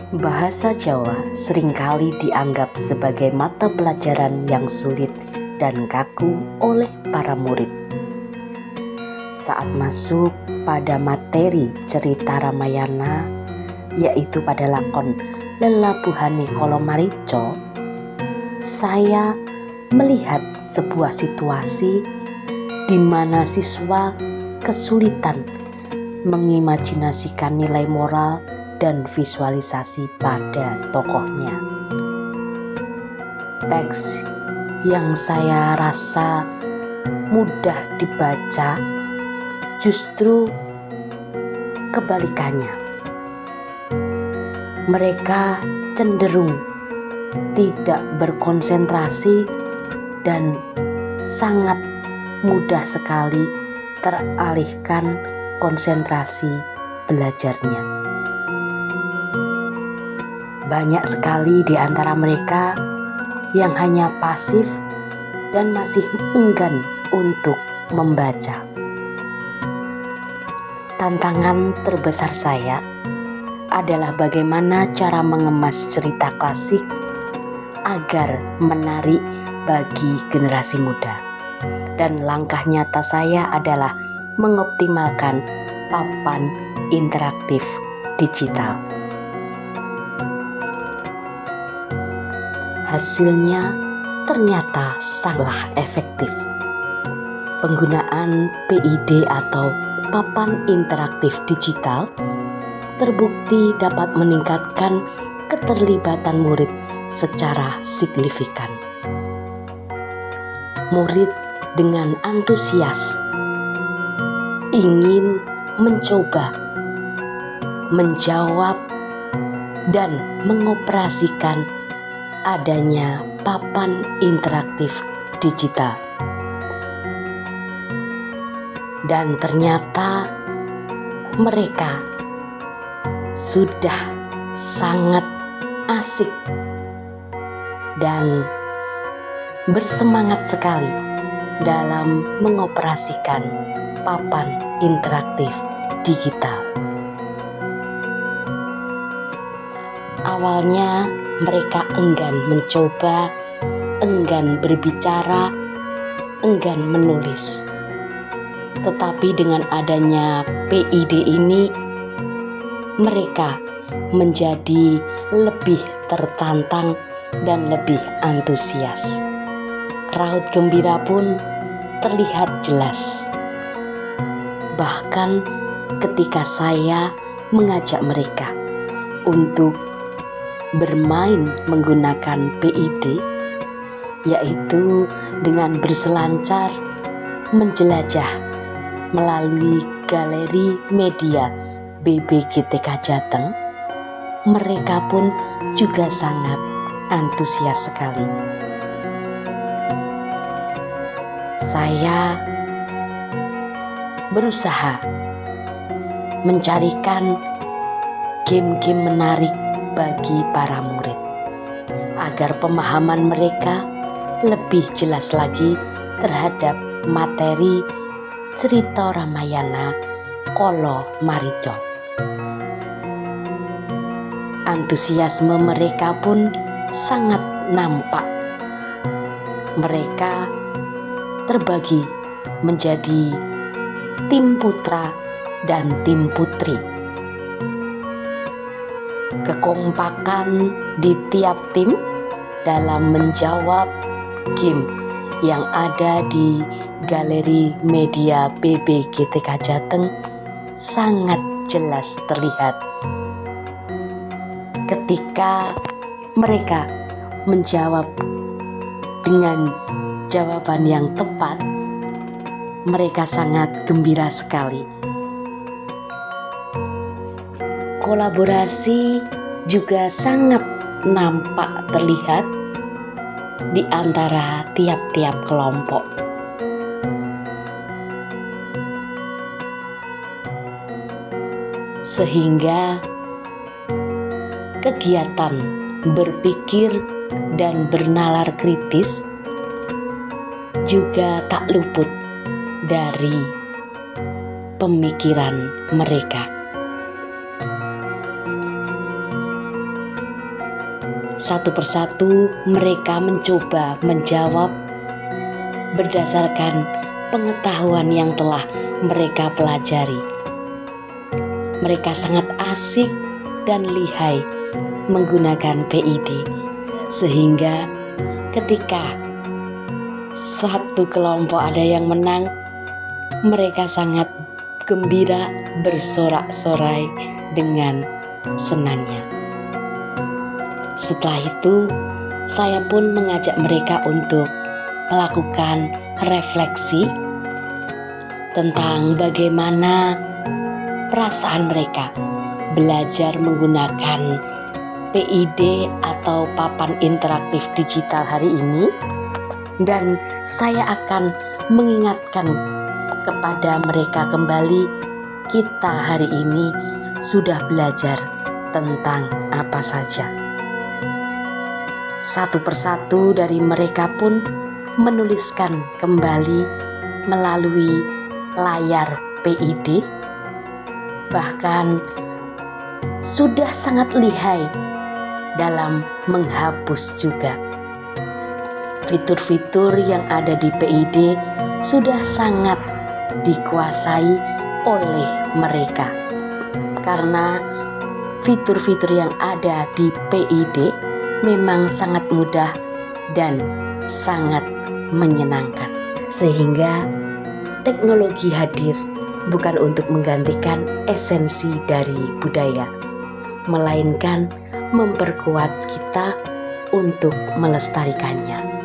Bahasa Jawa seringkali dianggap sebagai mata pelajaran yang sulit dan kaku oleh para murid. Saat masuk pada materi cerita Ramayana, yaitu pada lakon Lelabuhane Kala Marica, saya melihat sebuah situasi di mana siswa kesulitan mengimajinasikan nilai moral dan visualisasi pada tokohnya. Teks yang saya rasa mudah dibaca justru kebalikannya. Mereka cenderung tidak berkonsentrasi dan sangat mudah sekali teralihkan konsentrasi belajarnya. Banyak sekali di antara mereka yang hanya pasif dan masih enggan untuk membaca. Tantangan terbesar saya adalah bagaimana cara mengemas cerita klasik agar menarik bagi generasi muda. Dan langkah nyata saya adalah mengoptimalkan papan interaktif digital. Hasilnya ternyata sangatlah efektif. Penggunaan PID atau papan interaktif digital terbukti dapat meningkatkan keterlibatan murid secara signifikan. Murid dengan antusias ingin mencoba, menjawab, dan mengoperasikan adanya papan interaktif digital. Dan ternyata mereka sudah sangat asik dan bersemangat sekali dalam mengoperasikan papan interaktif digital. Awalnya mereka enggan mencoba, enggan berbicara, enggan menulis. Tetapi dengan adanya PID ini, mereka menjadi lebih tertantang dan lebih antusias. Raut gembira pun terlihat jelas. Bahkan ketika saya mengajak mereka untuk bermain menggunakan PID, yaitu dengan berselancar menjelajah melalui galeri media BBGTK Jateng, mereka pun juga sangat antusias sekali. Saya berusaha mencarikan game-game menarik bagi para murid agar pemahaman mereka lebih jelas lagi terhadap materi cerita Ramayana Kala Marica. Antusiasme mereka pun sangat nampak. Mereka terbagi menjadi tim putra dan tim putri. Kekompakan di tiap tim dalam menjawab game yang ada di galeri media BBGTK Jateng sangat jelas terlihat. Ketika mereka menjawab dengan jawaban yang tepat, mereka sangat gembira sekali. Kolaborasi juga sangat nampak terlihat di antara tiap-tiap kelompok. Sehingga kegiatan berpikir dan bernalar kritis juga tak luput dari pemikiran mereka. Satu persatu mereka mencoba menjawab berdasarkan pengetahuan yang telah mereka pelajari. Mereka sangat asik dan lihai menggunakan PID, sehingga ketika satu kelompok ada yang menang, mereka sangat gembira bersorak-sorai dengan senangnya. Setelah itu, saya pun mengajak mereka untuk melakukan refleksi tentang bagaimana perasaan mereka belajar menggunakan PID atau papan interaktif digital hari ini, dan saya akan mengingatkan kepada mereka kembali, kita hari ini sudah belajar tentang apa saja. Satu persatu dari mereka pun menuliskan kembali melalui layar PID, bahkan sudah sangat lihai dalam menghapus juga. Fitur-fitur yang ada di PID sudah sangat dikuasai oleh mereka, karena fitur-fitur yang ada di PID memang sangat mudah dan sangat menyenangkan, sehingga teknologi hadir bukan untuk menggantikan esensi dari budaya, melainkan memperkuat kita untuk melestarikannya.